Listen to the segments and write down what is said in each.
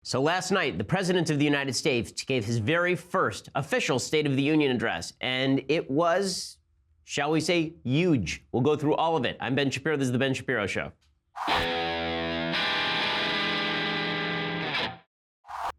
So last night, the President of the United States gave his very first official State of the Union address, and it was, shall we say, huge. We'll go through all of it. I'm Ben Shapiro. This is The Ben Shapiro Show.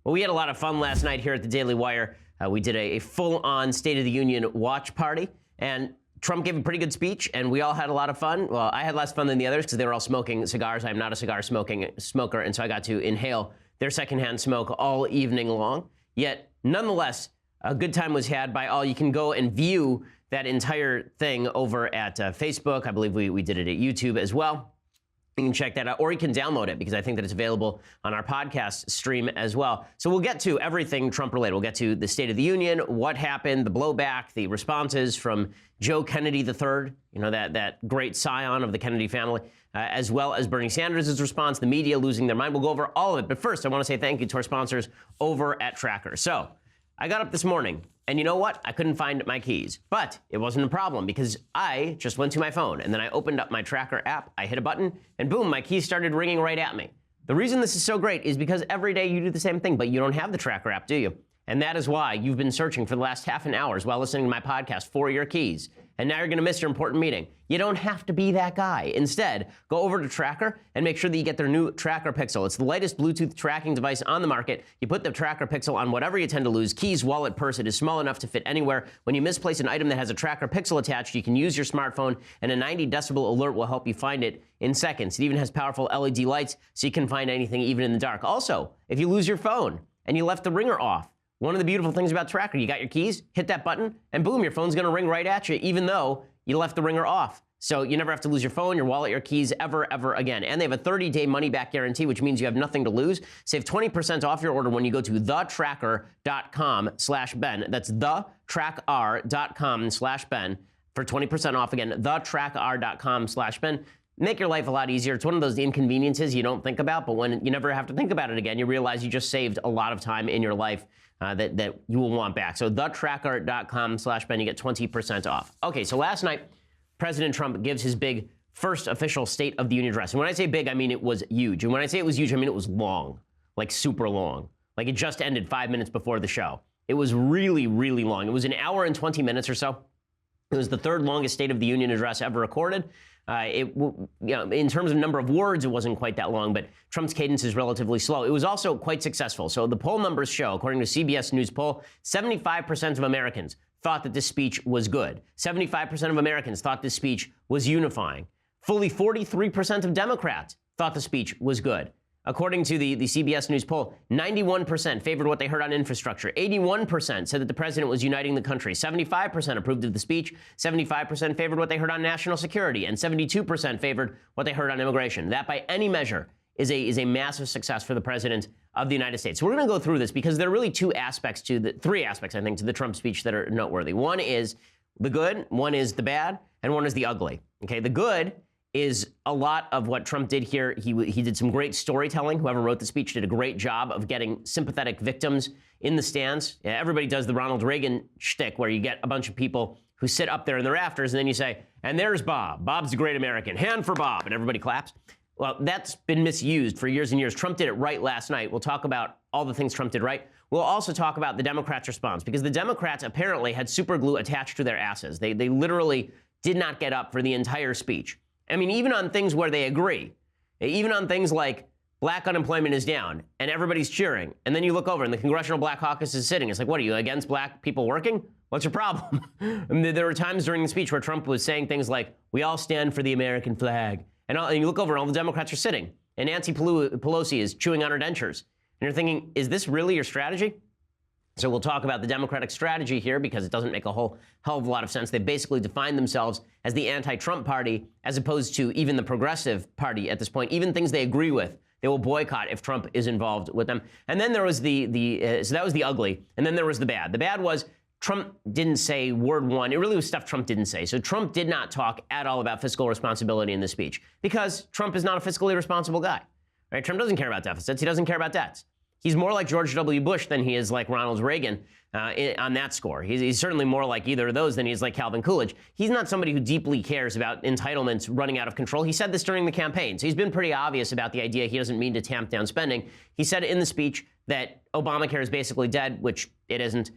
Well, we had a lot of fun last night here at the Daily Wire. We did a full-on State of the Union watch party, and Trump gave a pretty good speech, and we all had a lot of fun. Well, I had less fun than the others because they were all smoking cigars. I'm not a cigar smoker, and so I got to inhale their secondhand smoke all evening long. Yet, nonetheless, a good time was had by all. You can go and view that entire thing over at Facebook. I believe we did it at YouTube as well. You can check that out, or you can download it because I think that it's available on our podcast stream as well. So we'll get to everything Trump related. We'll get to the State of the Union, what happened, the blowback, the responses from Joe Kennedy III, that great scion of the Kennedy family, as well as Bernie Sanders' response, the media losing their mind. We'll go over all of it. But first, I want to say thank you to our sponsors over at Tracker. So I got up this morning, and you know what? I couldn't find my keys, but it wasn't a problem because I just went to my phone, and then I opened up my Tracker app, I hit a button, and boom, my keys started ringing right at me. The reason this is so great is because every day you do the same thing, but you don't have the Tracker app, do you? And that is why you've been searching for the last half an hour while listening to my podcast for your keys. And now you're going to miss your important meeting. You don't have to be that guy. Instead, go over to Tracker and make sure that you get their new Tracker Pixel. It's the latest Bluetooth tracking device on the market. You put the Tracker Pixel on whatever you tend to lose, keys, wallet, purse. It is small enough to fit anywhere. When you misplace an item that has a Tracker Pixel attached, you can use your smartphone, and a 90 decibel alert will help you find it in seconds. It even has powerful LED lights, so you can find anything even in the dark. Also, if you lose your phone and you left the ringer off, one of the beautiful things about Tracker, you got your keys, hit that button, and boom, your phone's gonna ring right at you, even though you left the ringer off. So you never have to lose your phone, your wallet, your keys ever again. And they have a 30-day money-back guarantee, which means you have nothing to lose. Save 20% off your order when you go to thetracker.com/Ben. That's thetracker.com/Ben for 20% off. Again, thetracker.com/Ben. Make your life a lot easier. It's one of those inconveniences you don't think about, but when you never have to think about it again, you realize you just saved a lot of time in your life that you will want back. So thetracker.com/Ben, you get 20% off. Okay, so last night, President Trump gives his big first official State of the Union address. And when I say big, I mean it was huge. And when I say it was huge, I mean it was long, like super long. Like it just ended 5 minutes before the show. It was really, really long. It was an hour and 20 minutes or so. It was the third longest State of the Union address ever recorded. In terms of number of words, it wasn't quite that long, but Trump's cadence is relatively slow. It was also quite successful. So the poll numbers show, according to CBS News poll, 75% of Americans thought that this speech was good. 75% of Americans thought this speech was unifying. Fully 43% of Democrats thought the speech was good. According to the CBS News poll, 91% favored what they heard on infrastructure. 81% said that the president was uniting the country. 75% approved of the speech. 75% favored what they heard on national security. And 72% favored what they heard on immigration. That, by any measure, is a massive success for the president of the United States. So we're going to go through this because there are really three aspects, I think, to the Trump speech that are noteworthy. One is the good, one is the bad, and one is the ugly. Okay, the good is a lot of what Trump did here. He did some great storytelling. Whoever wrote the speech did a great job of getting sympathetic victims in the stands. Yeah, everybody does the Ronald Reagan shtick where you get a bunch of people who sit up there in the rafters and then you say, and there's Bob. Bob's a great American. Hand for Bob. And everybody claps. Well, that's been misused for years and years. Trump did it right last night. We'll talk about all the things Trump did right. We'll also talk about the Democrats' response because the Democrats apparently had super glue attached to their asses. They literally did not get up for the entire speech. I mean, even on things where they agree, even on things like black unemployment is down and everybody's cheering, and then you look over and the Congressional Black Caucus is sitting. It's like, what, are you against black people working? What's your problem? I mean, there were times during the speech where Trump was saying things like, we all stand for the American flag. And you look over and all the Democrats are sitting, and Nancy Pelosi is chewing on her dentures. And you're thinking, is this really your strategy? So we'll talk about the Democratic strategy here because it doesn't make a whole hell of a lot of sense. They basically define themselves as the anti-Trump party as opposed to even the progressive party at this point. Even things they agree with, they will boycott if Trump is involved with them. And then there was so that was the ugly. And then there was the bad. The bad was Trump didn't say word one. It really was stuff Trump didn't say. So Trump did not talk at all about fiscal responsibility in this speech because Trump is not a fiscally responsible guy. Right? Trump doesn't care about deficits. He doesn't care about debts. He's more like George W. Bush than he is like Ronald Reagan on that score. He's certainly more like either of those than he's like Calvin Coolidge. He's not somebody who deeply cares about entitlements running out of control. He said this during the campaign. So he's been pretty obvious about the idea he doesn't mean to tamp down spending. He said in the speech that Obamacare is basically dead, which it isn't.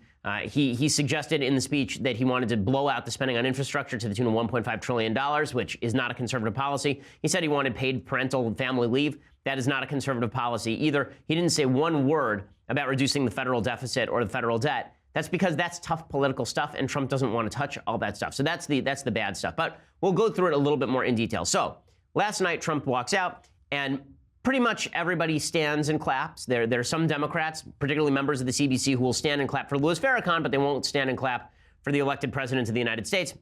He suggested in the speech that he wanted to blow out the spending on infrastructure to the tune of $1.5 trillion, which is not a conservative policy. He said he wanted paid parental and family leave. That is not a conservative policy either. He didn't say one word about reducing the federal deficit or the federal debt. That's because that's tough political stuff, and Trump doesn't want to touch all that stuff. So that's the bad stuff. But we'll go through it a little bit more in detail. So last night, Trump walks out, and pretty much everybody stands and claps. There are some Democrats, particularly members of the CBC, who will stand and clap for Louis Farrakhan, but they won't stand and clap for the elected president of the United States.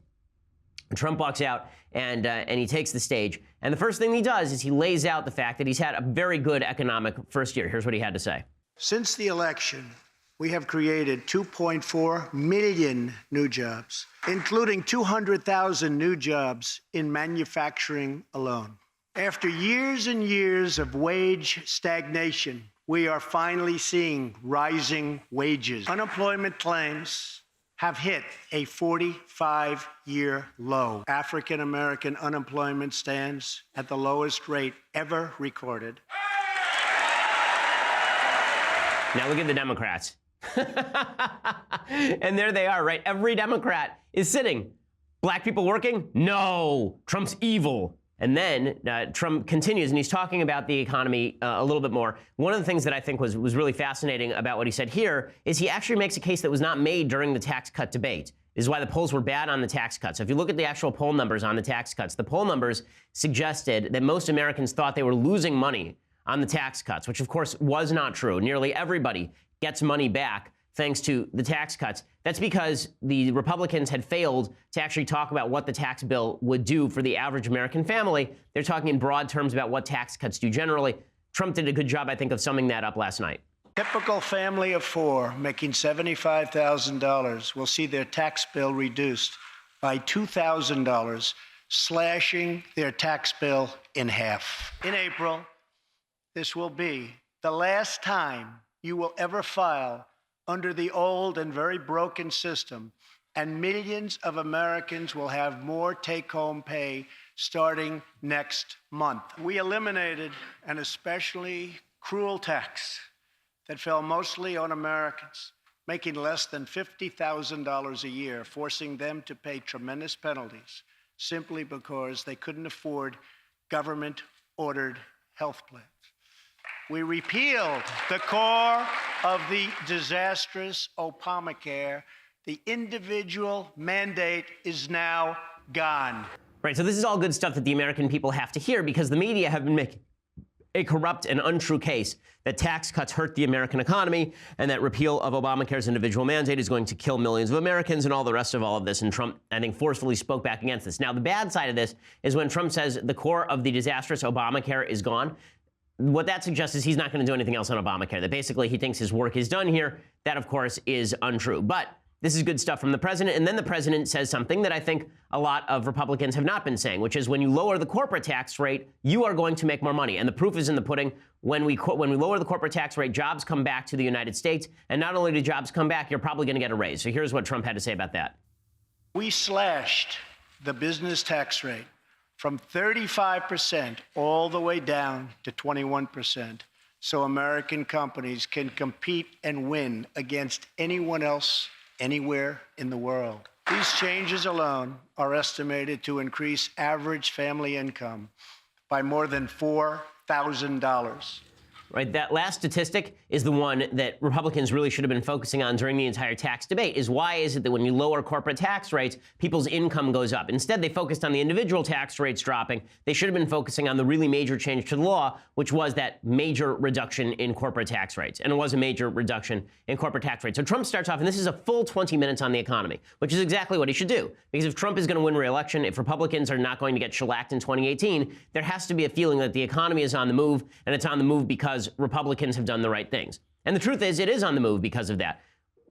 Trump walks out and he takes the stage. And the first thing he does is he lays out the fact that he's had a very good economic first year. Here's what he had to say. Since the election, we have created 2.4 million new jobs, including 200,000 new jobs in manufacturing alone. After years and years of wage stagnation, we are finally seeing rising wages. Unemployment claims have hit a 45-year low. African-American unemployment stands at the lowest rate ever recorded. Now look at the Democrats. And there they are, right? Every Democrat is sitting. Black people working? No. Trump's evil. And then Trump continues, and he's talking about the economy a little bit more. One of the things that I think was really fascinating about what he said here is he actually makes a case that was not made during the tax cut debate. This is why the polls were bad on the tax cuts. So if you look at the actual poll numbers on the tax cuts, the poll numbers suggested that most Americans thought they were losing money on the tax cuts, which of course was not true. Nearly everybody gets money back thanks to the tax cuts. That's because the Republicans had failed to actually talk about what the tax bill would do for the average American family. They're talking in broad terms about what tax cuts do generally. Trump did a good job, I think, of summing that up last night. Typical family of four making $75,000 will see their tax bill reduced by $2,000, slashing their tax bill in half. In April, this will be the last time you will ever file under the old and very broken system, and millions of Americans will have more take-home pay starting next month. We eliminated an especially cruel tax that fell mostly on Americans making less than $50,000 a year, forcing them to pay tremendous penalties simply because they couldn't afford government-ordered health plans. We repealed the core of the disastrous Obamacare. The individual mandate is now gone. Right, so this is all good stuff that the American people have to hear because the media have been making a corrupt and untrue case that tax cuts hurt the American economy and that repeal of Obamacare's individual mandate is going to kill millions of Americans and all the rest of all of this. And Trump, I think, forcefully spoke back against this. Now, the bad side of this is when Trump says the core of the disastrous Obamacare is gone. What that suggests is he's not going to do anything else on Obamacare, that basically he thinks his work is done here. That, of course, is untrue. But this is good stuff from the president. And then the president says something that I think a lot of Republicans have not been saying, which is when you lower the corporate tax rate, you are going to make more money. And the proof is in the pudding. When we lower the corporate tax rate, jobs come back to the United States. And not only do jobs come back, you're probably going to get a raise. So here's what Trump had to say about that. We slashed the business tax rate from 35% all the way down to 21%, so American companies can compete and win against anyone else anywhere in the world. These changes alone are estimated to increase average family income by more than $4,000. Right, that last statistic is the one that Republicans really should have been focusing on during the entire tax debate, is why is it that when you lower corporate tax rates, people's income goes up? Instead, they focused on the individual tax rates dropping. They should have been focusing on the really major change to the law, which was that major reduction in corporate tax rates. And it was a major reduction in corporate tax rates. So Trump starts off, and this is a full 20 minutes on the economy, which is exactly what he should do. Because if Trump is going to win re-election, if Republicans are not going to get shellacked in 2018, there has to be a feeling that the economy is on the move, and it's on the move because Republicans have done the right things. And the truth is, it is on the move because of that.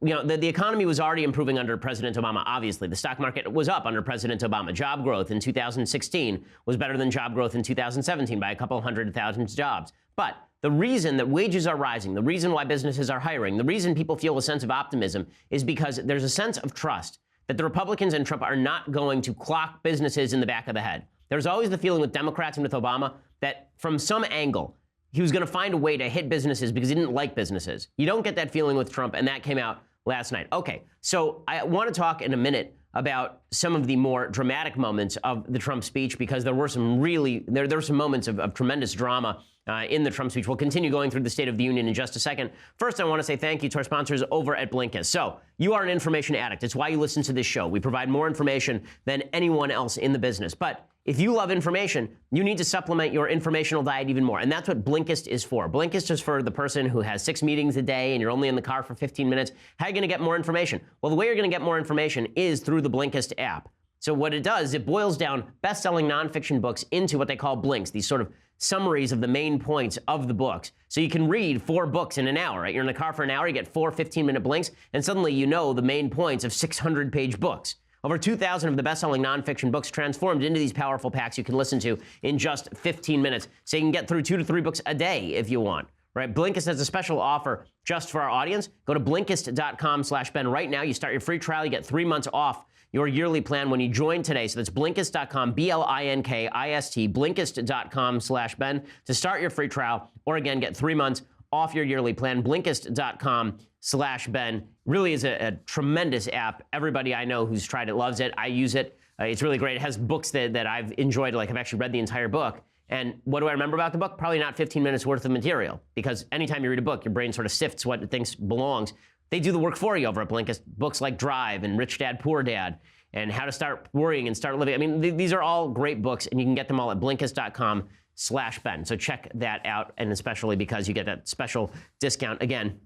You know, the economy was already improving under President Obama, obviously. The stock market was up under President Obama. Job growth in 2016 was better than job growth in 2017 by a couple 100,000 jobs. But The reason that wages are rising, the reason why businesses are hiring, the reason people feel a sense of optimism is because there's a sense of trust that the Republicans and Trump are not going to clock businesses in the back of the head. There's always the feeling with Democrats and with Obama that from some angle, he was going to find a way to hit businesses because he didn't like businesses. You don't get that feeling with Trump, and that came out last night. Okay, so I want to talk in a minute about some of the more dramatic moments of the Trump speech, because there were some really, there were some moments of tremendous drama in the Trump speech. We'll continue going through the State of the Union in just a second. First, I want to say thank you to our sponsors over at Blinkist. So, you are an information addict. It's why you listen to this show. We provide more information than anyone else in the business. But if you love information, you need to supplement your informational diet even more. And that's what Blinkist is for. Blinkist is for the person who has 6 meetings a day and you're only in the car for 15 minutes. How are you going to get more information? Well, the way you're going to get more information is through the Blinkist app. So what it does, it boils down best-selling nonfiction books into what they call blinks, these sort of summaries of the main points of the books. So you can read 4 books in an hour, right? You're in the car for an hour, you get 4 15-minute blinks, and suddenly you know the main points of 600-page books. Over 2,000 of the best-selling nonfiction books transformed into these powerful packs you can listen to in just 15 minutes. So you can get through 2 to 3 books a day if you want. Right? Blinkist has a special offer just for our audience. Go to Blinkist.com/Ben right now. You start your free trial. You get 3 months off your yearly plan when you join today. So that's Blinkist.com, Blinkist, Blinkist.com/Ben to start your free trial. Or again, get 3 months off your yearly plan. Blinkist.com/Ben really is a tremendous app. Everybody I know who's tried it loves it. I use it. It's really great. It has books that I've enjoyed. Like I've actually read the entire book. And what do I remember about the book? Probably not 15 minutes worth of material, because anytime you read a book, your brain sort of sifts what it thinks belongs. They do the work for you over at Blinkist. Books like Drive and Rich Dad, Poor Dad and How to Start Worrying and Start Living. I mean, these are all great books, and you can get them all at Blinkist.com/Ben. So check that out, and especially because you get that special discount. Again,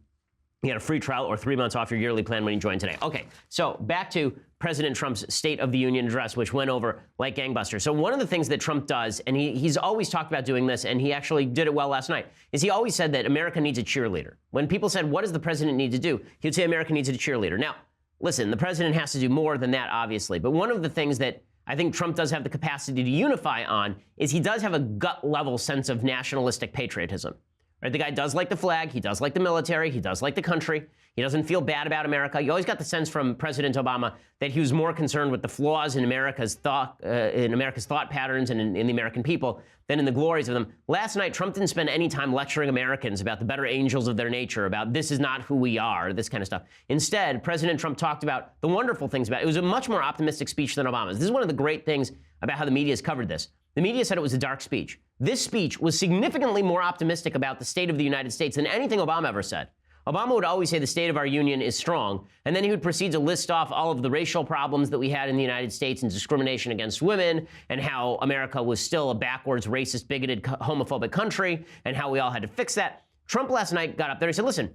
you get a free trial or 3 months off your yearly plan when you join today. Okay, so back to President Trump's State of the Union address, which went over like gangbusters. So one of the things that Trump does, and he's always talked about doing this, and he actually did it well last night, is he always said that America needs a cheerleader. When people said, what does the president need to do? He'd say America needs a cheerleader. Now, listen, the president has to do more than that, obviously. But one of the things that I think Trump does have the capacity to unify on is he does have a gut-level sense of nationalistic patriotism. Right? The guy does like the flag, he does like the military, he does like the country, he doesn't feel bad about America. You always got the sense from President Obama that he was more concerned with the flaws in America's thought patterns and in the American people than in the glories of them. Last night, Trump didn't spend any time lecturing Americans about the better angels of their nature, about this is not who we are, this kind of stuff. Instead, President Trump talked about the wonderful things about it. It was a much more optimistic speech than Obama's. This is one of the great things about how the media has covered this. The media said it was a dark speech. This speech was significantly more optimistic about the state of the United States than anything Obama ever said. Obama would always say the state of our union is strong, and then he would proceed to list off all of the racial problems that we had in the United States and discrimination against women, and how America was still a backwards, racist, bigoted, homophobic country, and how we all had to fix that. Trump last night got up there and said, listen,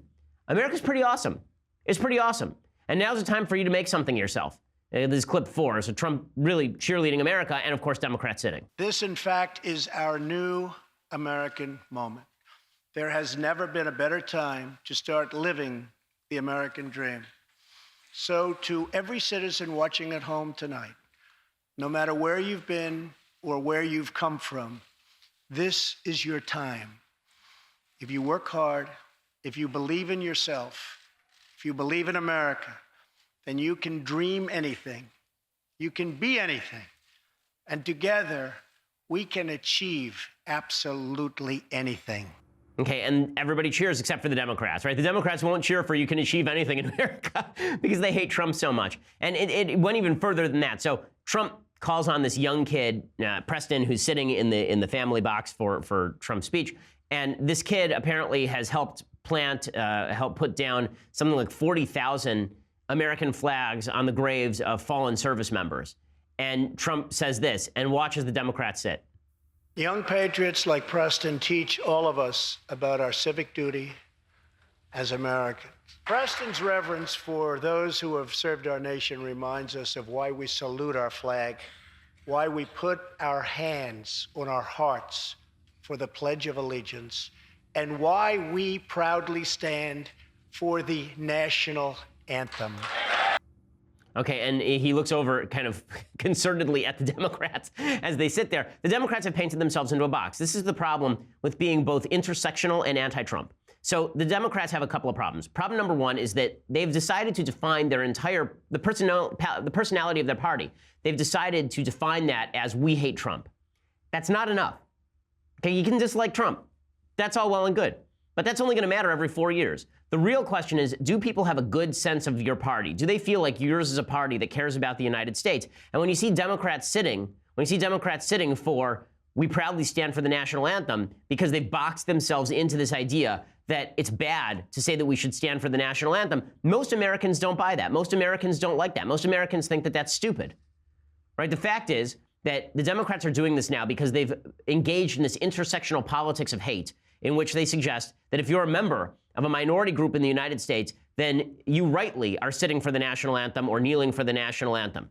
America's pretty awesome. It's pretty awesome. And now's the time for you to make something of yourself. This is clip 4. So Trump really cheerleading America, and of course, Democrats sitting. This, in fact, is our new American moment. There has never been a better time to start living the American dream. So to every citizen watching at home tonight, no matter where you've been or where you've come from, this is your time. If you work hard, if you believe in yourself, if you believe in America, then you can dream anything. You can be anything. And together, we can achieve absolutely anything. Okay, and everybody cheers except for the Democrats, right? The Democrats won't cheer for you can achieve anything in America because they hate Trump so much. And it went even further than that. So Trump calls on this young kid, Preston, who's sitting in the family box for Trump's speech. And this kid apparently has helped put down something like 40,000 American flags on the graves of fallen service members. And Trump says this, and watches the Democrats sit. Young patriots like Preston teach all of us about our civic duty as Americans. Preston's reverence for those who have served our nation reminds us of why we salute our flag, why we put our hands on our hearts for the Pledge of Allegiance, and why we proudly stand for the national anthem. Okay, and he looks over kind of concernedly at the Democrats as they sit there. The Democrats have painted themselves into a box. This is the problem with being both intersectional and anti-Trump. So the Democrats have a couple of problems. Problem number one is that they've decided to define the personality of their party. They've decided to define that as we hate Trump. That's not enough. Okay, you can dislike Trump. That's all well and good. But that's only going to matter every 4 years. The real question is, do people have a good sense of your party? Do they feel like yours is a party that cares about the United States? And when you see Democrats sitting for, we proudly stand for the national anthem, because they've boxed themselves into this idea that it's bad to say that we should stand for the national anthem, most Americans don't buy that. Most Americans don't like that. Most Americans think that that's stupid, right? The fact is that the Democrats are doing this now because they've engaged in this intersectional politics of hate, in which they suggest that if you're a member of a minority group in the United States, then you rightly are sitting for the national anthem or kneeling for the national anthem.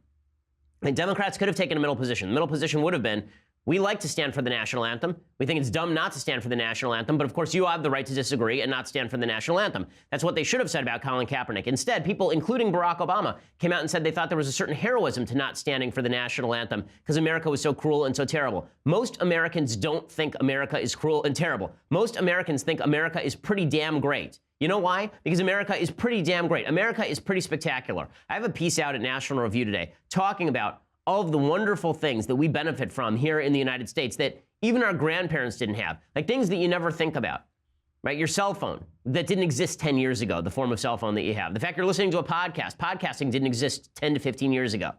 And Democrats could have taken a middle position. The middle position would have been, we like to stand for the national anthem. We think it's dumb not to stand for the national anthem, but of course you have the right to disagree and not stand for the national anthem. That's what they should have said about Colin Kaepernick. Instead, people, including Barack Obama, came out and said they thought there was a certain heroism to not standing for the national anthem because America was so cruel and so terrible. Most Americans don't think America is cruel and terrible. Most Americans think America is pretty damn great. You know why? Because America is pretty damn great. America is pretty spectacular. I have a piece out at National Review today talking about all of the wonderful things that we benefit from here in the United States that even our grandparents didn't have, like things that you never think about, right? Your cell phone that didn't exist 10 years ago, the form of cell phone that you have. The fact you're listening to a podcast, podcasting didn't exist 10 to 15 years ago,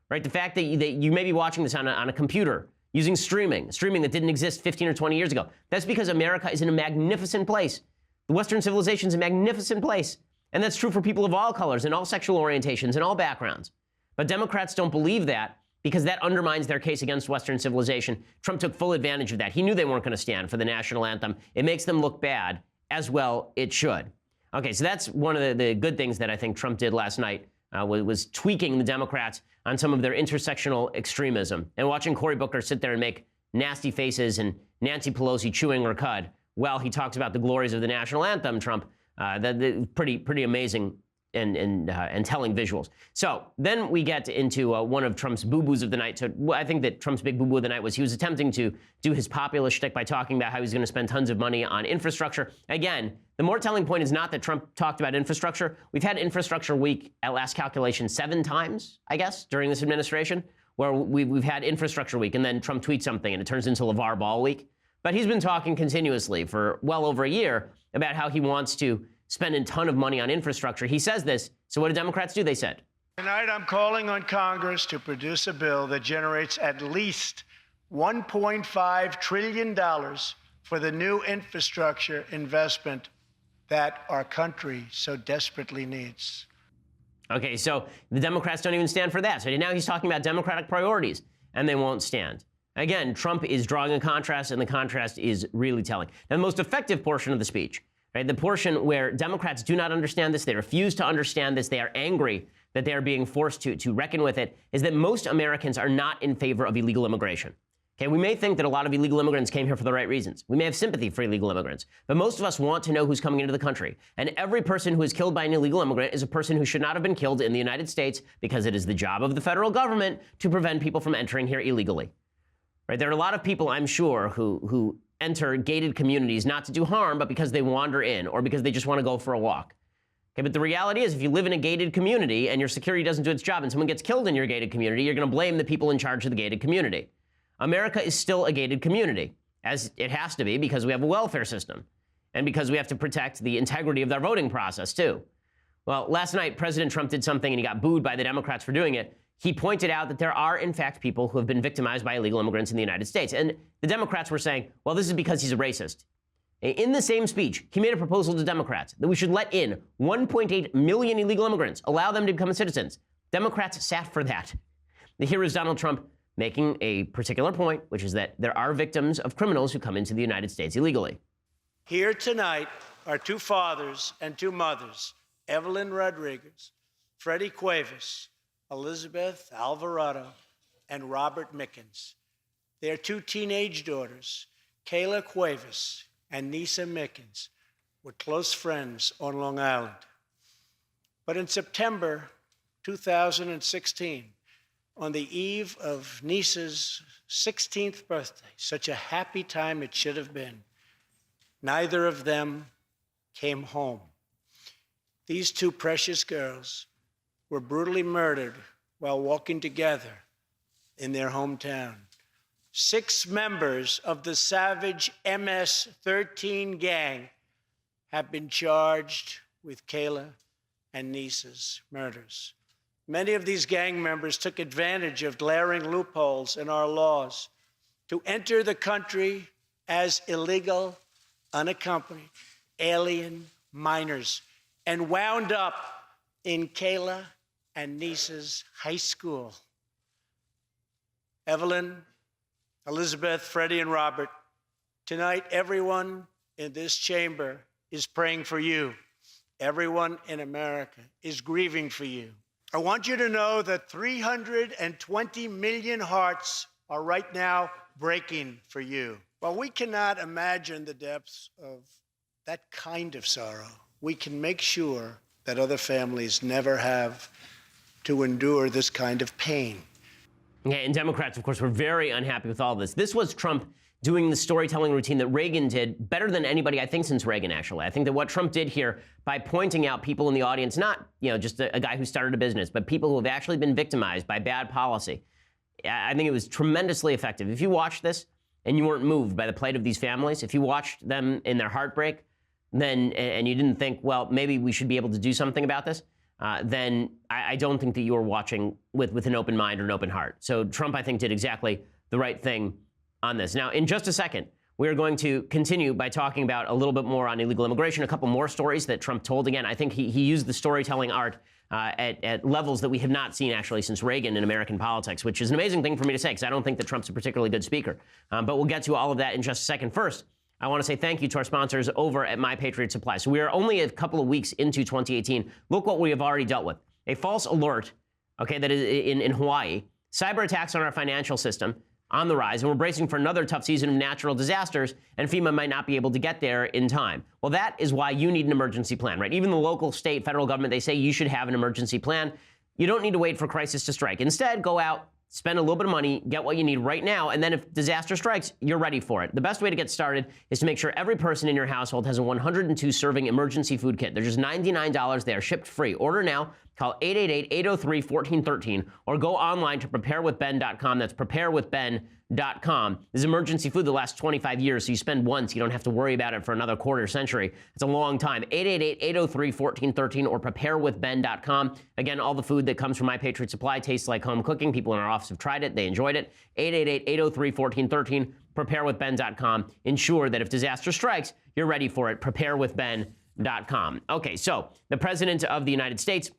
right? The fact that you may be watching this on a computer using streaming that didn't exist 15 or 20 years ago. That's because America is in a magnificent place. The Western civilization is a magnificent place. And that's true for people of all colors and all sexual orientations and all backgrounds. But Democrats don't believe that because that undermines their case against Western civilization. Trump took full advantage of that. He knew they weren't going to stand for the national anthem. It makes them look bad, as well it should. Okay, so that's one of the good things that I think Trump did last night, was tweaking the Democrats on some of their intersectional extremism. And watching Cory Booker sit there and make nasty faces and Nancy Pelosi chewing her cud while he talks about the glories of the national anthem, Trump, pretty amazing and telling visuals. So then we get into one of Trump's boo-boos of the night. So I think that Trump's big boo-boo of the night was he was attempting to do his populist shtick by talking about how he's going to spend tons of money on infrastructure. Again, the more telling point is not that Trump talked about infrastructure. We've had infrastructure week, at last calculation, 7 times, I guess, during this administration, where we've had infrastructure week, and then Trump tweets something and it turns into LeVar Ball week. But he's been talking continuously for well over a year about how he wants to spend a ton of money on infrastructure. He says this. So what do Democrats do? They said, tonight I'm calling on Congress to produce a bill that generates at least $1.5 trillion for the new infrastructure investment that our country so desperately needs. Okay, so the Democrats don't even stand for that. So now he's talking about Democratic priorities, and they won't stand. Again, Trump is drawing a contrast, and the contrast is really telling. Now, the most effective portion of the speech, right, the portion where Democrats do not understand this, they refuse to understand this, they are angry that they are being forced to reckon with it, is that most Americans are not in favor of illegal immigration. Okay, we may think that a lot of illegal immigrants came here for the right reasons. We may have sympathy for illegal immigrants, but most of us want to know who's coming into the country. And every person who is killed by an illegal immigrant is a person who should not have been killed in the United States, because it is the job of the federal government to prevent people from entering here illegally. Right? There are a lot of people, I'm sure, who enter gated communities not to do harm, but because they wander in or because they just want to go for a walk. Okay, but the reality is, if you live in a gated community and your security doesn't do its job and someone gets killed in your gated community, you're going to blame the people in charge of the gated community. America is still a gated community, as it has to be, because we have a welfare system and because we have to protect the integrity of their voting process, too. Well, last night, President Trump did something and he got booed by the Democrats for doing it. He pointed out that there are, in fact, people who have been victimized by illegal immigrants in the United States. And the Democrats were saying, well, this is because he's a racist. In the same speech, he made a proposal to Democrats that we should let in 1.8 million illegal immigrants, allow them to become citizens. Democrats sat for that. Here is Donald Trump making a particular point, which is that there are victims of criminals who come into the United States illegally. Here tonight are 2 fathers and 2 mothers, Evelyn Rodriguez, Freddie Cuevas, Elizabeth Alvarado, and Robert Mickens. Their 2 teenage daughters, Kayla Cuevas and Nisa Mickens, were close friends on Long Island. But in September, 2016, on the eve of niece's 16th birthday, such a happy time it should have been, neither of them came home. These two precious girls were brutally murdered while walking together in their hometown. 6 members of the savage MS-13 gang have been charged with Kayla and Niece's murders. Many of these gang members took advantage of glaring loopholes in our laws to enter the country as illegal, unaccompanied, alien minors and wound up in Kayla and Niece's high school. Evelyn, Elizabeth, Freddie, and Robert, tonight everyone in this chamber is praying for you. Everyone in America is grieving for you. I want you to know that 320 million hearts are right now breaking for you. While we cannot imagine the depths of that kind of sorrow, we can make sure that other families never have to endure this kind of pain. Okay, and Democrats, of course, were very unhappy with all this. This was Trump doing the storytelling routine that Reagan did better than anybody, I think, since Reagan, actually. I think that what Trump did here by pointing out people in the audience, not, just a guy who started a business, but people who have actually been victimized by bad policy, I think it was tremendously effective. If you watched this and you weren't moved by the plight of these families, if you watched them in their heartbreak, then, and you didn't think, well, maybe we should be able to do something about this, then I don't think that you were watching with an open mind or an open heart. So Trump, I think, did exactly the right thing on this. Now, in just a second, we are going to continue by talking about a little bit more on illegal immigration, a couple more stories that Trump told. Again, I think he used the storytelling art at levels that we have not seen actually since Reagan in American politics, which is an amazing thing for me to say because I don't think that Trump's a particularly good speaker. But we'll get to all of that in just a second. First, I want to say thank you to our sponsors over at My Patriot Supply. So we are only a couple of weeks into 2018. Look what we have already dealt with. A false alert, okay, that is in Hawaii, cyber attacks on our financial system on the rise, and we're bracing for another tough season of natural disasters, and FEMA might not be able to get there in time. Well, that is why you need an emergency plan, right? Even the local, state, federal government, they say you should have an emergency plan. You don't need to wait for crisis to strike. Instead, go out, spend a little bit of money, get what you need right now, and then if disaster strikes, you're ready for it. The best way to get started is to make sure every person in your household has a 102-serving emergency food kit. They're just $99. They are shipped free. Order now. Call 888-803-1413 or go online to preparewithben.com. That's preparewithben.com. This is emergency food that lasts 25 years, so you spend once. You don't have to worry about it for another quarter century. It's a long time. 888-803-1413 or preparewithben.com. Again, all the food that comes from My Patriot Supply tastes like home cooking. People in our office have tried it. They enjoyed it. 888-803-1413, preparewithben.com. Ensure that if disaster strikes, you're ready for it. Preparewithben.com. Okay, so the President of the United States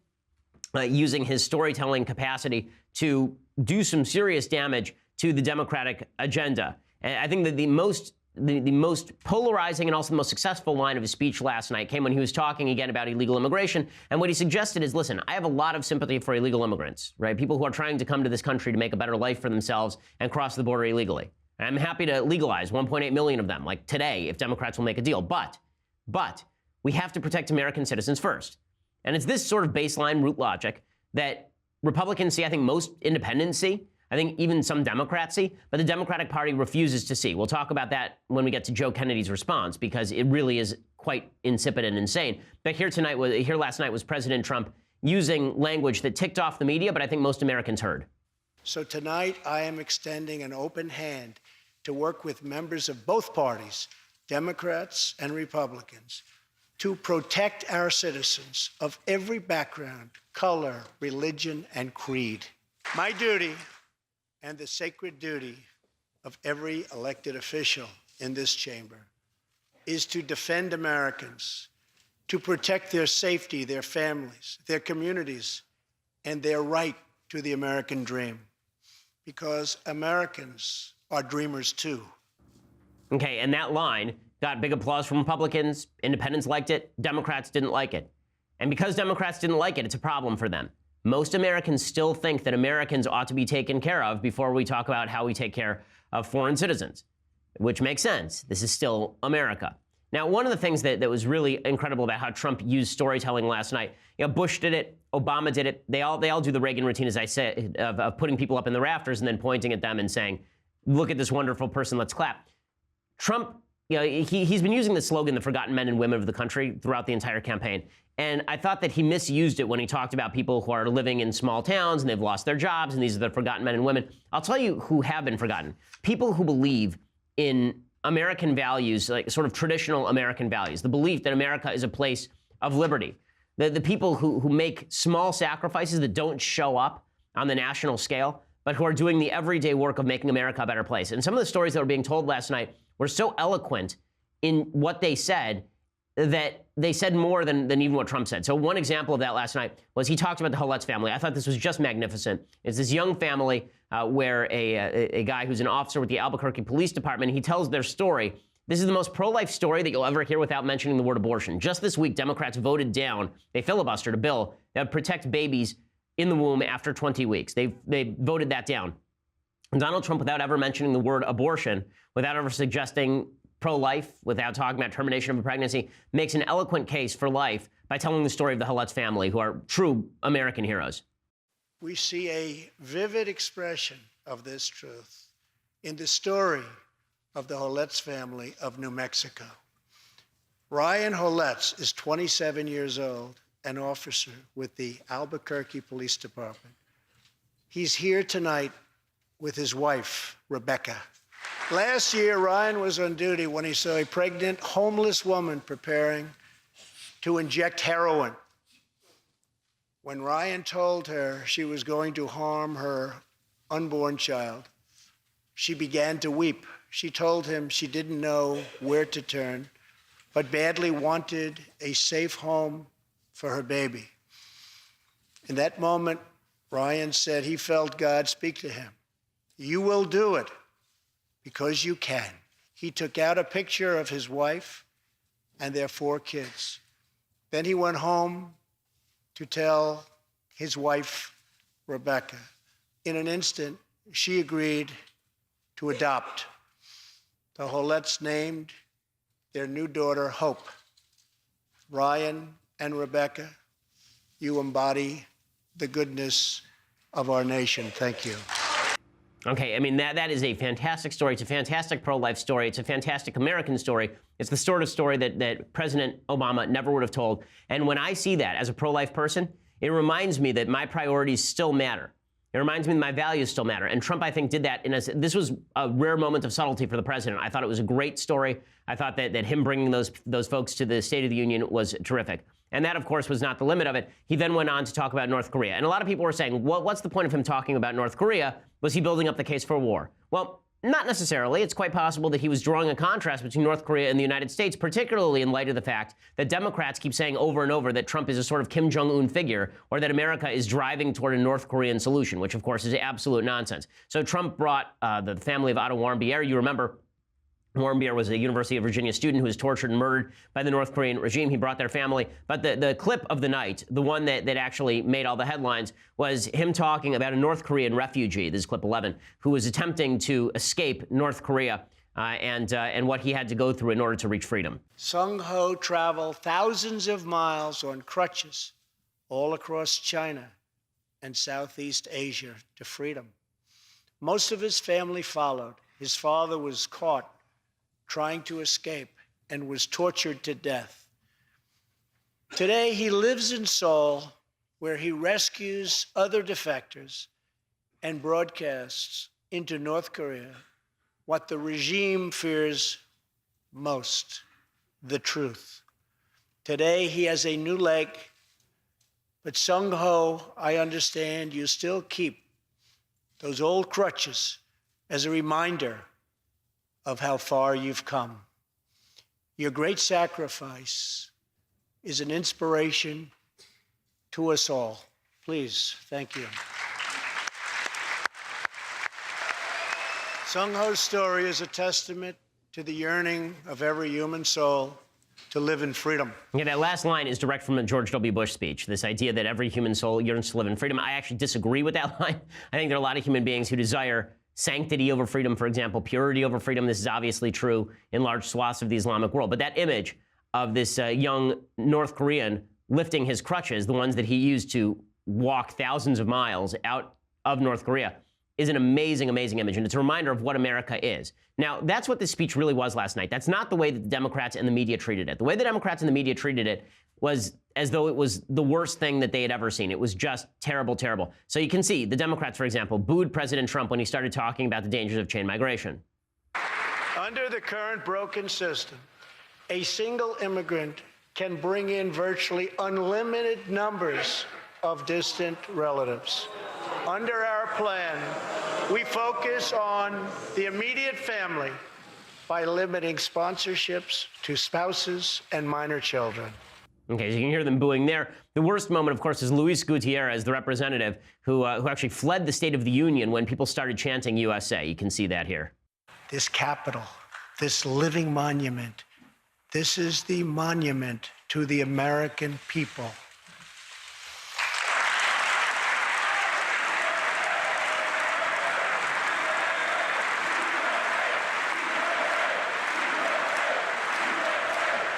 using his storytelling capacity to do some serious damage to the Democratic agenda. And I think that the most polarizing and also the most successful line of his speech last night came when he was talking again about illegal immigration. And what he suggested is, listen, I have a lot of sympathy for illegal immigrants, right? People who are trying to come to this country to make a better life for themselves and cross the border illegally. And I'm happy to legalize 1.8 million of them, like today, if Democrats will make a deal. But we have to protect American citizens first. And it's this sort of baseline root logic that Republicans see, I think most independents see, I think even some Democrats see, but the Democratic Party refuses to see. We'll talk about that when we get to Joe Kennedy's response, because it really is quite insipid and insane. But here last night was President Trump using language that ticked off the media, but I think most Americans heard. So tonight I am extending an open hand to work with members of both parties, Democrats and Republicans, to protect our citizens of every background, color, religion, and creed. My duty, and the sacred duty of every elected official in this chamber, is to defend Americans, to protect their safety, their families, their communities, and their right to the American dream. Because Americans are dreamers too. Okay, and that line got big applause from Republicans. Independents liked it. Democrats didn't like it. And because Democrats didn't like it, it's a problem for them. Most Americans still think that Americans ought to be taken care of before we talk about how we take care of foreign citizens, which makes sense. This is still America. Now, one of the things that was really incredible about how Trump used storytelling last night, Bush did it, Obama did it. They all do the Reagan routine, as I said, of putting people up in the rafters and then pointing at them and saying, look at this wonderful person, let's clap. Trump, he's been using the slogan, the forgotten men and women of the country, throughout the entire campaign. And I thought that he misused it when he talked about people who are living in small towns and they've lost their jobs and these are the forgotten men and women. I'll tell you who have been forgotten. People who believe in American values, like sort of traditional American values, the belief that America is a place of liberty. The people who make small sacrifices that don't show up on the national scale, but who are doing the everyday work of making America a better place. And some of the stories that were being told last night were so eloquent in what they said that they said more than even what Trump said. So one example of that last night was he talked about the Holetz family. I thought this was just magnificent. It's this young family where a guy who's an officer with the Albuquerque Police Department, he tells their story. This is the most pro-life story that you'll ever hear without mentioning the word abortion. Just this week, Democrats voted down, they filibustered a bill that would protect babies in the womb after 20 weeks. They voted that down. And Donald Trump, without ever mentioning the word abortion, without ever suggesting pro-life, without talking about termination of a pregnancy, makes an eloquent case for life by telling the story of the Holetz family, who are true American heroes. We see a vivid expression of this truth in the story of the Holetz family of New Mexico. Ryan Holetz is 27 years old, an officer with the Albuquerque Police Department. He's here tonight with his wife, Rebecca. Last year, Ryan was on duty when he saw a pregnant, homeless woman preparing to inject heroin. When Ryan told her she was going to harm her unborn child, she began to weep. She told him she didn't know where to turn, but badly wanted a safe home for her baby. In that moment, Ryan said he felt God speak to him. You will do it because you can. He took out a picture of his wife and their 4 kids. Then he went home to tell his wife, Rebecca. In an instant, she agreed to adopt. The Holetz named their new daughter Hope. Ryan and Rebecca, you embody the goodness of our nation. Thank you. Okay, I mean, that is a fantastic story. It's a fantastic pro-life story. It's a fantastic American story. It's the sort of story that President Obama never would have told. And when I see that as a pro-life person, it reminds me that my priorities still matter. It reminds me that my values still matter. And Trump, I think, did that. This was a rare moment of subtlety for the president. I thought it was a great story. I thought that him bringing those folks to the State of the Union was terrific. And that, of course, was not the limit of it. He then went on to talk about North Korea. And a lot of people were saying, what's the point of him talking about North Korea? Was he building up the case for war? Well, not necessarily. It's quite possible that he was drawing a contrast between North Korea and the United States, particularly in light of the fact that Democrats keep saying over and over that Trump is a sort of Kim Jong-un figure, or that America is driving toward a North Korean solution, which, of course, is absolute nonsense. So Trump brought the family of Otto Warmbier. You remember Warmbier was a University of Virginia student who was tortured and murdered by the North Korean regime. He brought their family. But the clip of the night, the one that actually made all the headlines, was him talking about a North Korean refugee, this is clip 11, who was attempting to escape North Korea and what he had to go through in order to reach freedom. Seong-ho traveled thousands of miles on crutches all across China and Southeast Asia to freedom. Most of his family followed. His father was caught trying to escape and was tortured to death. Today, he lives in Seoul, where he rescues other defectors and broadcasts into North Korea what the regime fears most, the truth. Today, he has a new leg, but Seong-ho, I understand you still keep those old crutches as a reminder of how far you've come. Your great sacrifice is an inspiration to us all. Please, thank you. Seong-ho's story is a testament to the yearning of every human soul to live in freedom. Yeah, that last line is direct from the George W. Bush speech, this idea that every human soul yearns to live in freedom. I actually disagree with that line. I think there are a lot of human beings who desire sanctity over freedom, for example, purity over freedom. This is obviously true in large swaths of the Islamic world. But that image of this young North Korean lifting his crutches, the ones that he used to walk thousands of miles out of North Korea, is an amazing, amazing image. And it's a reminder of what America is. Now, that's what this speech really was last night. That's not the way that the Democrats and the media treated it. The way the Democrats and the media treated it was as though it was the worst thing that they had ever seen. It was just terrible, terrible. So you can see the Democrats, for example, booed President Trump when he started talking about the dangers of chain migration. Under the current broken system, a single immigrant can bring in virtually unlimited numbers of distant relatives. Under our plan, we focus on the immediate family by limiting sponsorships to spouses and minor children. Okay, so you can hear them booing there. The worst moment, of course, is Luis Gutierrez, the representative who actually fled the State of the Union when people started chanting USA. You can see that here. This Capitol, this living monument, this is the monument to the American people.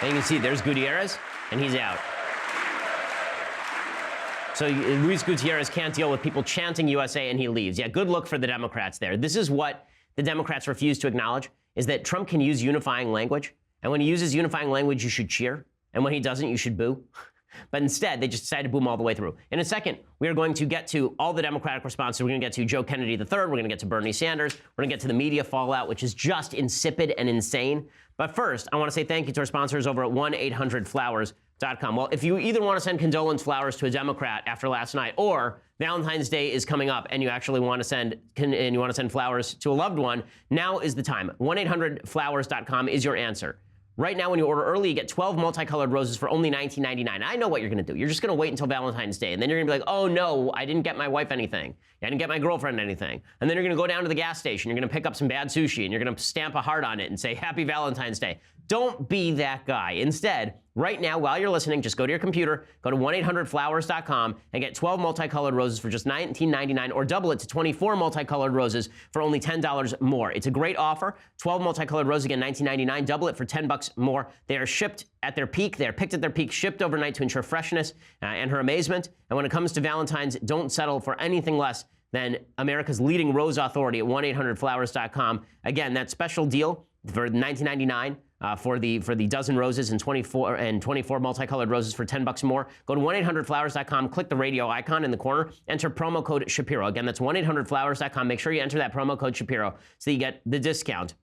And you can see there's Gutierrez, and he's out. So Luis Gutierrez can't deal with people chanting USA, and he leaves. Yeah, good look for the Democrats there. This is what the Democrats refuse to acknowledge, is that Trump can use unifying language. And when he uses unifying language, you should cheer. And when he doesn't, you should boo. But instead, they just decided to boo him all the way through. In a second, we are going to get to all the Democratic responses. We're going to get to Joe Kennedy III. We're going to get to Bernie Sanders. We're going to get to the media fallout, which is just insipid and insane. But first, I want to say thank you to our sponsors over at 1-800-Flowers.com. Well, if you either want to send condolence flowers to a Democrat after last night, or Valentine's Day is coming up and you actually want to send flowers to a loved one, now is the time. 1-800-Flowers.com is your answer. Right now, when you order early, you get 12 multicolored roses for only $19.99. I know what you're going to do. You're just going to wait until Valentine's Day, and then you're going to be like, oh, no, I didn't get my wife anything. I didn't get my girlfriend anything. And then you're going to go down to the gas station. You're going to pick up some bad sushi, and you're going to stamp a heart on it and say, Happy Valentine's Day. Don't be that guy. Instead, right now, while you're listening, just go to your computer, go to 1-800-Flowers.com, and get 12 multicolored roses for just $19.99, or double it to 24 multicolored roses for only $10 more. It's a great offer. 12 multicolored roses, again, $19.99. Double it for $10 more. They are shipped at their peak. They are picked at their peak, shipped overnight to ensure freshness and her amazement. And when it comes to Valentine's, don't settle for anything less than America's leading rose authority at 1-800-Flowers.com. Again, that special deal for $19.99. For the dozen roses and 24 multicolored roses for $10 more. Go to 1-800-Flowers.com, click the radio icon in the corner, enter promo code Shapiro. Again, that's 1-800-Flowers.com. Make sure you enter that promo code Shapiro so you get the discount.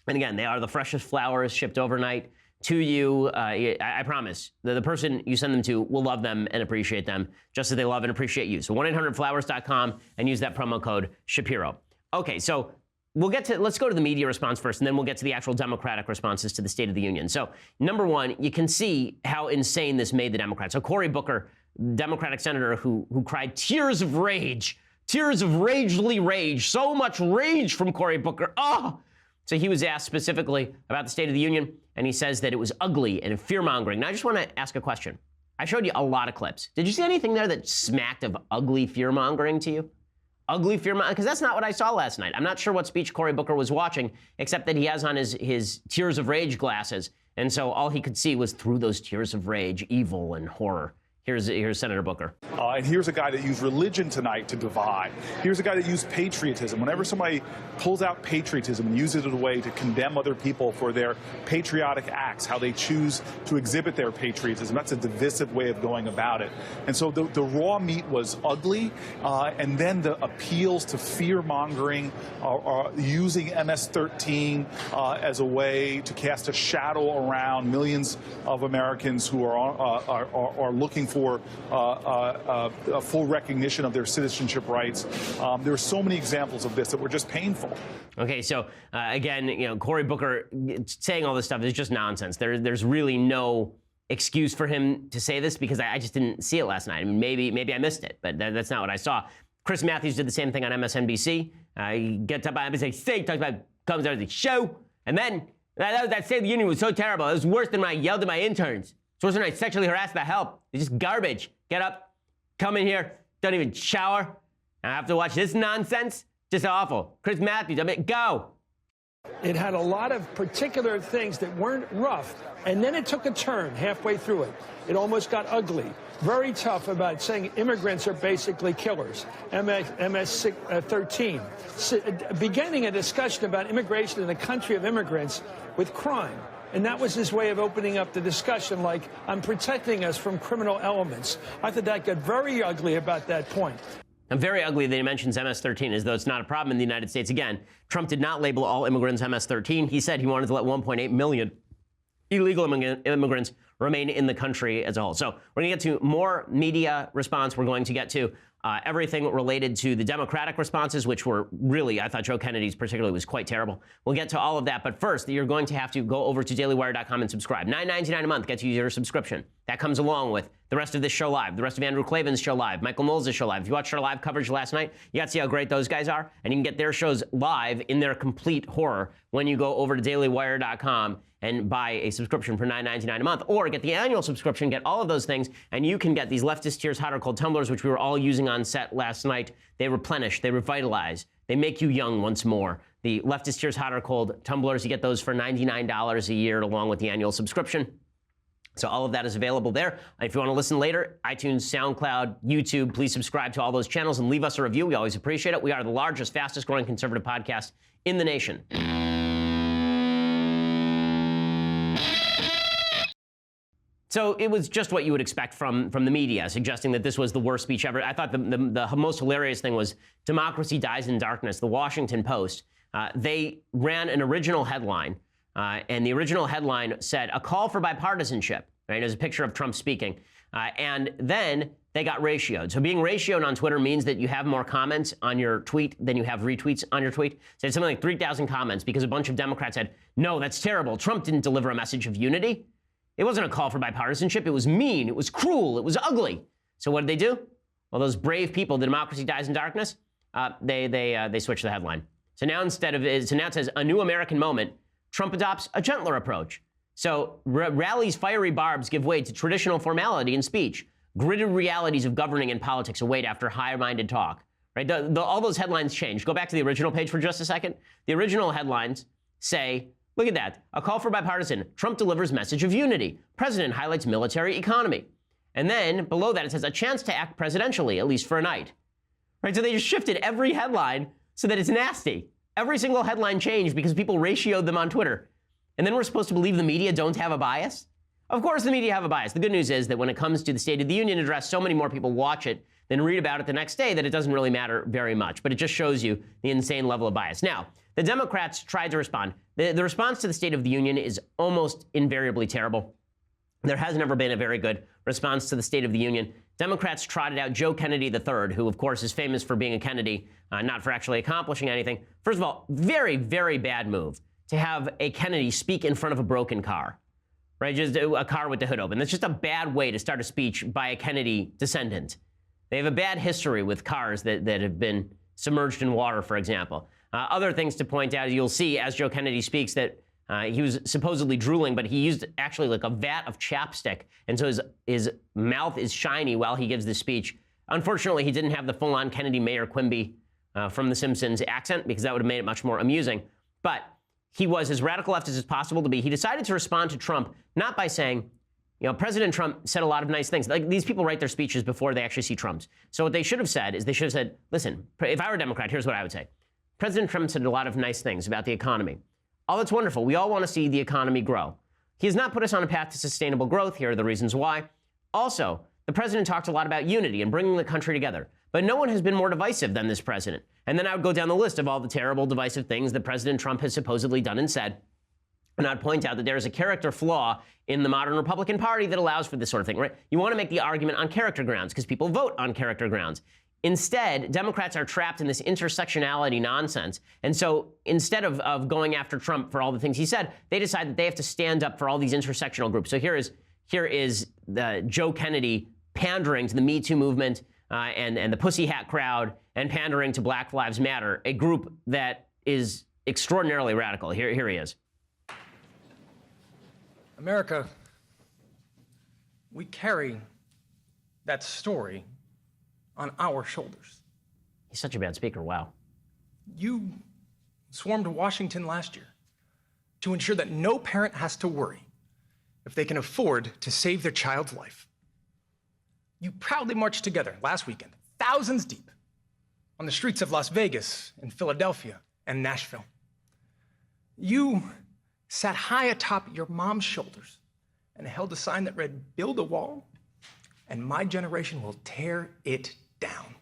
And again, they are the freshest flowers shipped overnight to you. I promise, the person you send them to will love them and appreciate them just as they love and appreciate you. So 1-800-Flowers.com and use that promo code Shapiro. Okay, so let's go to the media response first, and then we'll get to the actual Democratic responses to the State of the Union. So, number one, you can see how insane this made the Democrats. So Cory Booker, Democratic senator who cried tears of rage, so much rage from Cory Booker. Oh! So he was asked specifically about the State of the Union, and he says that it was ugly and fear-mongering. Now, I just want to ask a question. I showed you a lot of clips. Did you see anything there that smacked of ugly fear-mongering to you? Ugly fear-mongering? Because that's not what I saw last night. I'm not sure what speech Cory Booker was watching, except that he has on his tears of rage glasses. And so all he could see was through those tears of rage, evil and horror. Here's Senator Booker. And here's a guy that used religion tonight to divide. Here's a guy that used patriotism. Whenever somebody pulls out patriotism and uses it as a way to condemn other people for their patriotic acts, how they choose to exhibit their patriotism, that's a divisive way of going about it. And so the raw meat was ugly, and then the appeals to fear-mongering, using MS-13 as a way to cast a shadow around millions of Americans who are looking for a full recognition of their citizenship rights. There are so many examples of this that were just painful. Okay, so again, Cory Booker saying all this stuff is just nonsense. There's really no excuse for him to say this because I just didn't see it last night. I mean, maybe I missed it, but that's not what I saw. Chris Matthews did the same thing on MSNBC. He gets up on MSNBC, talks about comes out of the show, and then that State of the Union was so terrible. It was worse than when I yelled at my interns. It's worse than I sexually harassed the help. It's just garbage. Get up, come in here, don't even shower, and I have to watch this nonsense. Just awful. Chris Matthews, I mean, go. It had a lot of particular things that weren't rough, and then it took a turn halfway through it. It almost got ugly. Very tough about saying immigrants are basically killers. MS-13. Beginning a discussion about immigration in a country of immigrants with crime. And that was his way of opening up the discussion, like, I'm protecting us from criminal elements. I thought that got very ugly about that point. And very ugly that he mentions MS-13 as though it's not a problem in the United States. Again, Trump did not label all immigrants MS-13. He said he wanted to let 1.8 million illegal immigrants remain in the country as a whole. So we're going to get to more media response. We're going to get to everything related to the Democratic responses, which were really, I thought Joe Kennedy's particularly was quite terrible. We'll get to all of that. But first, you're going to have to go over to dailywire.com and subscribe. $9.99 a month gets you your subscription. That comes along with the rest of this show live, the rest of Andrew Klavan's show live, Michael Knowles' show live. If you watched our live coverage last night, you got to see how great those guys are. And you can get their shows live in their complete horror when you go over to dailywire.com and buy a subscription for $9.99 a month, or get the annual subscription, get all of those things, and you can get these Leftist Tears Hot or Cold tumblers, which we were all using on set last night. They replenish, they revitalize, they make you young once more. The Leftist Tears Hot or Cold tumblers, you get those for $99 a year along with the annual subscription. So all of that is available there. If you want to listen later, iTunes, SoundCloud, YouTube, please subscribe to all those channels and leave us a review. We always appreciate it. We are the largest, fastest growing conservative podcast in the nation. So it was just what you would expect from the media, suggesting that this was the worst speech ever. I thought the most hilarious thing was "Democracy Dies in Darkness." The Washington Post, they ran an original headline, and the original headline said, "A call for bipartisanship." Right? There's a picture of Trump speaking. And then they got ratioed. So being ratioed on Twitter means that you have more comments on your tweet than you have retweets on your tweet. So it's something like 3,000 comments because a bunch of Democrats said, "No, that's terrible. Trump didn't deliver a message of unity. It wasn't a call for bipartisanship. It was mean. It was cruel. It was ugly." So what did they do? Well, those brave people, the Democracy Dies in Darkness, they switched the headline. So now now it says, "A new American moment. Trump adopts a gentler approach." So rallies' fiery barbs give way to traditional formality in speech. Gritted realities of governing and politics await after high-minded talk. Right? All those headlines changed. Go back to the original page for just a second. The original headlines say, look at that. "A call for bipartisan. Trump delivers message of unity. President highlights military economy." And then below that, it says, "A chance to act presidentially, at least for a night." Right? So they just shifted every headline so that it's nasty. Every single headline changed because people ratioed them on Twitter. And then we're supposed to believe the media don't have a bias? Of course the media have a bias. The good news is that when it comes to the State of the Union address, so many more people watch it than read about it the next day that it doesn't really matter very much. But it just shows you the insane level of bias. Now, the Democrats tried to respond. The response to the State of the Union is almost invariably terrible. There has never been a very good response to the State of the Union. Democrats trotted out Joe Kennedy III, who, of course, is famous for being a Kennedy, not for actually accomplishing anything. First of all, very, very bad move to have a Kennedy speak in front of a broken car, right? Just a car with the hood open. That's just a bad way to start a speech by a Kennedy descendant. They have a bad history with cars that have been submerged in water, for example. Other things to point out, you'll see as Joe Kennedy speaks that he was supposedly drooling, but he used actually like a vat of chapstick. And so his mouth is shiny while he gives this speech. Unfortunately, he didn't have the full-on Kennedy Mayor Quimby from The Simpsons accent because that would have made it much more amusing. But he was as radical leftist as possible to be. He decided to respond to Trump, not by saying, you know, President Trump said a lot of nice things. Like, these people write their speeches before they actually see Trump's. So what they should have said is they should have said, listen, if I were a Democrat, here's what I would say. President Trump said a lot of nice things about the economy. Oh, that's wonderful. We all want to see the economy grow. He has not put us on a path to sustainable growth. Here are the reasons why. Also, the president talked a lot about unity and bringing the country together. But no one has been more divisive than this president. And then I would go down the list of all the terrible, divisive things that President Trump has supposedly done and said. And I'd point out that there is a character flaw in the modern Republican Party that allows for this sort of thing, right? You want to make the argument on character grounds because people vote on character grounds. Instead, Democrats are trapped in this intersectionality nonsense. And so instead of going after Trump for all the things he said, they decide that they have to stand up for all these intersectional groups. So here is the Joe Kennedy pandering to the Me Too movement and the Pussy Hat crowd and pandering to Black Lives Matter, a group that is extraordinarily radical. Here he is. America, we carry that story on our shoulders. He's such a bad speaker, wow. You swarmed Washington last year to ensure that no parent has to worry if they can afford to save their child's life. You proudly marched together last weekend, thousands deep, on the streets of Las Vegas and Philadelphia and Nashville. You sat high atop your mom's shoulders and held a sign that read, "Build a wall, and my generation will tear it down."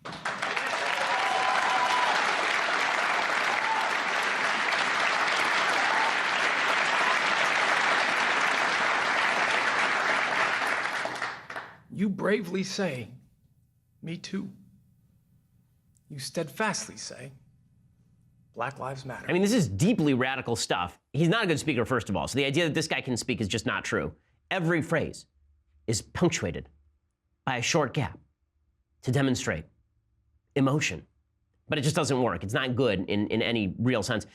You bravely say, "Me too." You steadfastly say, "Black Lives Matter." I mean, this is deeply radical stuff. He's not a good speaker, first of all. So the idea that this guy can speak is just not true. Every phrase is punctuated by a short gap to demonstrate emotion. But it just doesn't work. It's not good in any real sense.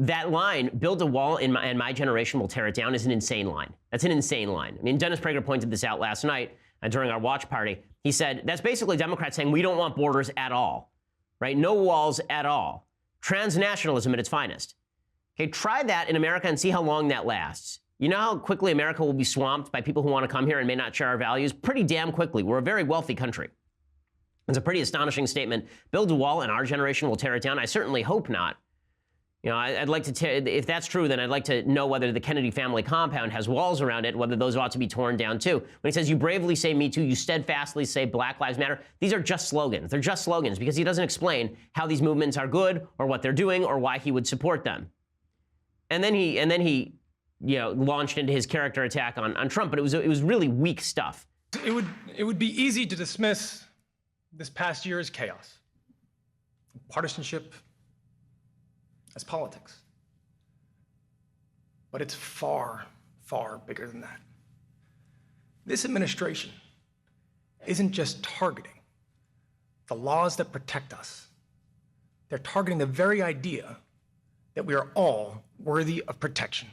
That line, "build a wall and my generation will tear it down," is an insane line. That's an insane line. I mean, Dennis Prager pointed this out last night during our watch party. He said, that's basically Democrats saying we don't want borders at all, right? No walls at all. Transnationalism at its finest. Okay, try that in America and see how long that lasts. You know how quickly America will be swamped by people who want to come here and may not share our values? Pretty damn quickly. We're a very wealthy country. It's a pretty astonishing statement. Build a wall and our generation will tear it down. I certainly hope not. You know, I'd like to, if that's true, then I'd like to know whether the Kennedy family compound has walls around it, whether those ought to be torn down too. When he says, "You bravely say me too, you steadfastly say Black Lives Matter," these are just slogans. They're just slogans because he doesn't explain how these movements are good or what they're doing or why he would support them. And then he, you know, launched into his character attack on Trump, but it was really weak stuff. It would be easy to dismiss this past year as chaos, partisanship as politics. But it's far, far bigger than that. This administration isn't just targeting the laws that protect us. They're targeting the very idea that we are all worthy of protection.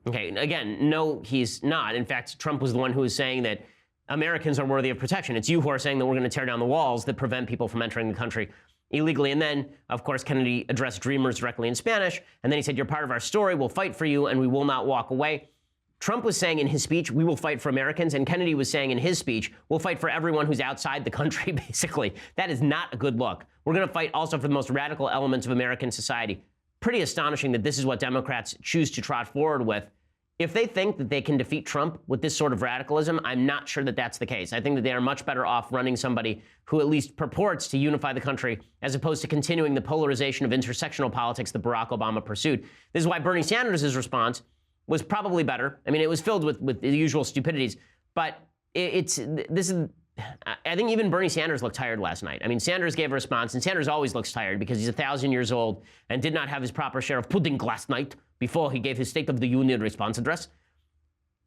Okay, again, no, he's not. In fact, Trump was the one who was saying that Americans are worthy of protection. It's you who are saying that we're going to tear down the walls that prevent people from entering the country illegally. And then, of course, Kennedy addressed Dreamers directly in Spanish. And then he said, "You're part of our story. We'll fight for you and we will not walk away." Trump was saying in his speech, "We will fight for Americans." And Kennedy was saying in his speech, "We'll fight for everyone who's outside the country," basically. That is not a good look. We're going to fight also for the most radical elements of American society. Pretty astonishing that this is what Democrats choose to trot forward with. If they think that they can defeat Trump with this sort of radicalism, I'm not sure that that's the case. I think that they are much better off running somebody who at least purports to unify the country as opposed to continuing the polarization of intersectional politics that Barack Obama pursued. This is why Bernie Sanders' response was probably better. I mean, it was filled with the usual stupidities, but I think even Bernie Sanders looked tired last night. I mean, Sanders gave a response, and Sanders always looks tired because he's 1,000 years old and did not have his proper share of pudding last night before he gave his State of the Union response address.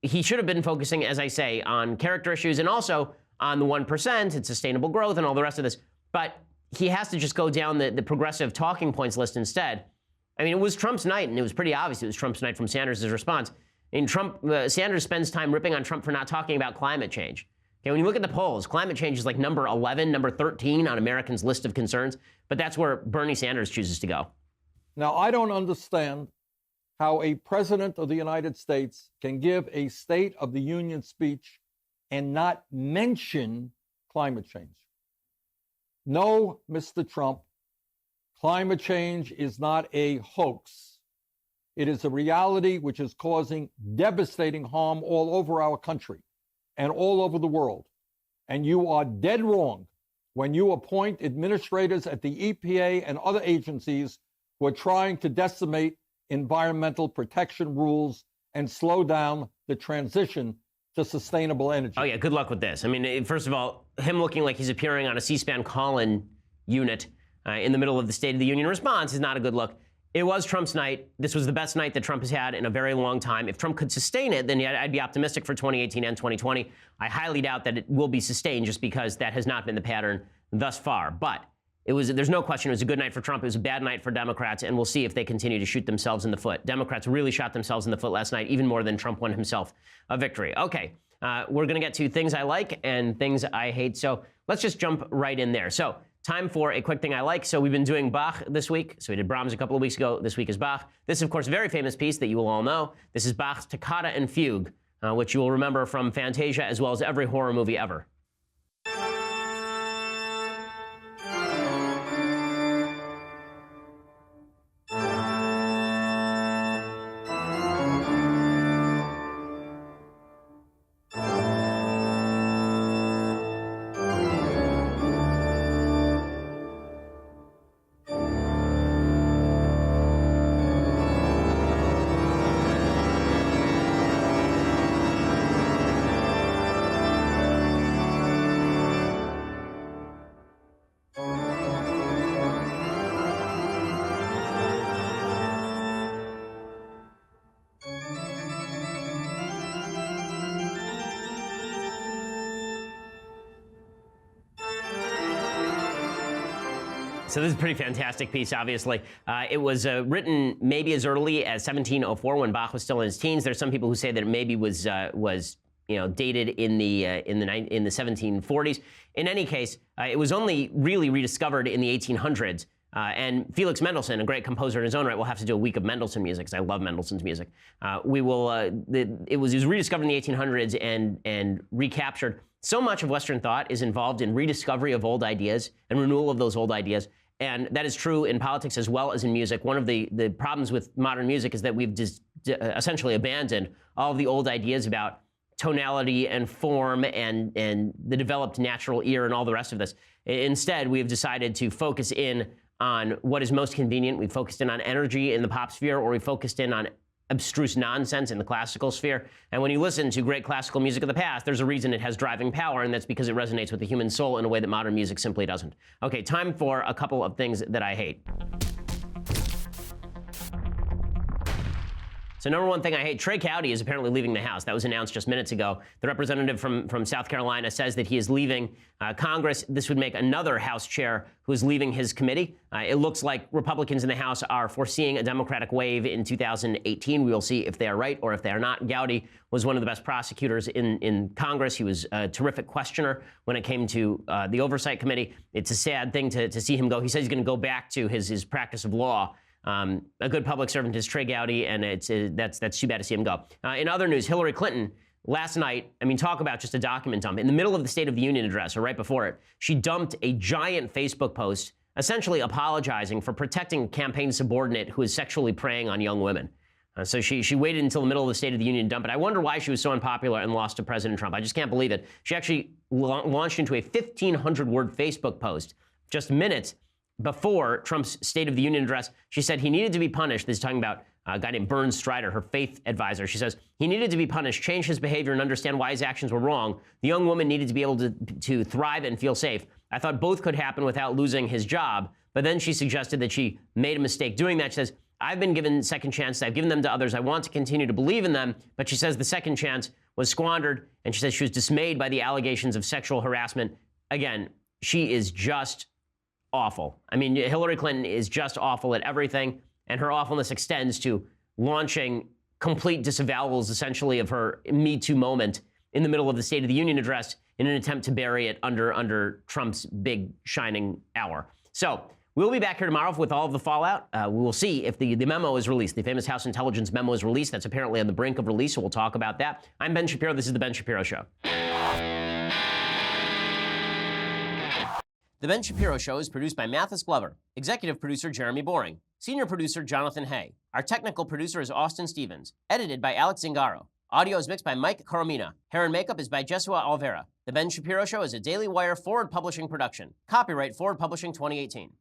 He should have been focusing, as I say, on character issues and also on the 1% and sustainable growth and all the rest of this. But he has to just go down the progressive talking points list instead. I mean, it was Trump's night, and it was pretty obvious it was Trump's night from Sanders' response. I mean, Sanders spends time ripping on Trump for not talking about climate change. Okay, when you look at the polls, climate change is like number 11, number 13 on Americans' list of concerns, but that's where Bernie Sanders chooses to go. Now, I don't understand how a president of the United States can give a State of the Union speech and not mention climate change. No, Mr. Trump, climate change is not a hoax. It is a reality which is causing devastating harm all over our country and all over the world. And you are dead wrong when you appoint administrators at the EPA and other agencies who are trying to decimate environmental protection rules and slow down the transition to sustainable energy. Oh, yeah, good luck with this. I mean, first of all, him looking like he's appearing on a C-SPAN call-in unit in the middle of the State of the Union response is not a good look. It was Trump's night. This was the best night that Trump has had in a very long time. If Trump could sustain it, then I'd be optimistic for 2018 and 2020. I highly doubt that it will be sustained just because that has not been the pattern thus far. But there's no question it was a good night for Trump. It was a bad night for Democrats, and we'll see if they continue to shoot themselves in the foot. Democrats really shot themselves in the foot last night, even more than Trump won himself a victory. Okay, we're going to get to things I like and things I hate. So let's just jump right in there. So time for a quick thing I like. So we've been doing Bach this week. So we did Brahms a couple of weeks ago. This week is Bach. This is, of course, a very famous piece that you will all know. This is Bach's Toccata and Fugue, which you will remember from Fantasia as well as every horror movie ever. So this is a pretty fantastic piece, obviously. It was written maybe as early as 1704 when Bach was still in his teens. There's some people who say that it maybe was dated in the 1740s. In any case, it was only really rediscovered in the 1800s. And Felix Mendelssohn, a great composer in his own right, will have to do a week of Mendelssohn music, because I love Mendelssohn's music. It was rediscovered in the 1800s and recaptured. So much of Western thought is involved in rediscovery of old ideas and renewal of those old ideas. And that is true in politics as well as in music. One of the problems with modern music is that we've just essentially abandoned all of the old ideas about tonality and form and the developed natural ear and all the rest of this. Instead, we have decided to focus in on what is most convenient. We've focused in on energy in the pop sphere, or we focused in on abstruse nonsense in the classical sphere. And when you listen to great classical music of the past, there's a reason it has driving power, and that's because it resonates with the human soul in a way that modern music simply doesn't. Okay, time for a couple of things that I hate. So number one thing I hate, Trey Gowdy is apparently leaving the House. That was announced just minutes ago. The representative from South Carolina says that he is leaving Congress. This would make another House chair who is leaving his committee. It looks like Republicans in the House are foreseeing a Democratic wave in 2018. We will see if they are right or if they are not. Gowdy was one of the best prosecutors in Congress. He was a terrific questioner when it came to the Oversight Committee. It's a sad thing to see him go. He says he's going to go back to his practice of law. A good public servant is Trey Gowdy, and that's too bad to see him go. In other news, Hillary Clinton, last night, I mean, talk about just a document dump. In the middle of the State of the Union address, or right before it, she dumped a giant Facebook post essentially apologizing for protecting a campaign subordinate who is sexually preying on young women. So she waited until the middle of the State of the Union to dump it. I wonder why she was so unpopular and lost to President Trump. I just can't believe it. She actually launched into a 1,500-word Facebook post just minutes before Trump's State of the Union address. She said he needed to be punished. This is talking about a guy named Burns Strider, her faith advisor. She says he needed to be punished, change his behavior, and understand why his actions were wrong. The young woman needed to be able to thrive and feel safe. I thought both could happen without losing his job. But then she suggested that she made a mistake doing that. She says, I've been given second chances. I've given them to others. I want to continue to believe in them. But she says the second chance was squandered. And she says she was dismayed by the allegations of sexual harassment. Again, she is just awful. I mean, Hillary Clinton is just awful at everything, and her awfulness extends to launching complete disavowals, essentially, of her Me Too moment in the middle of the State of the Union address in an attempt to bury it under Trump's big shining hour. So we'll be back here tomorrow with all of the fallout. We will see if the memo is released. The famous House Intelligence memo is released. That's apparently on the brink of release, so we'll talk about that. I'm Ben Shapiro. This is The Ben Shapiro Show. The Ben Shapiro Show is produced by Mathis Glover, executive producer Jeremy Boring, senior producer Jonathan Hay. Our technical producer is Austin Stevens, edited by Alex Zingaro. Audio is mixed by Mike Coromina. Hair and makeup is by Jesua Alvera. The Ben Shapiro Show is a Daily Wire Forward Publishing production. Copyright Forward Publishing 2018.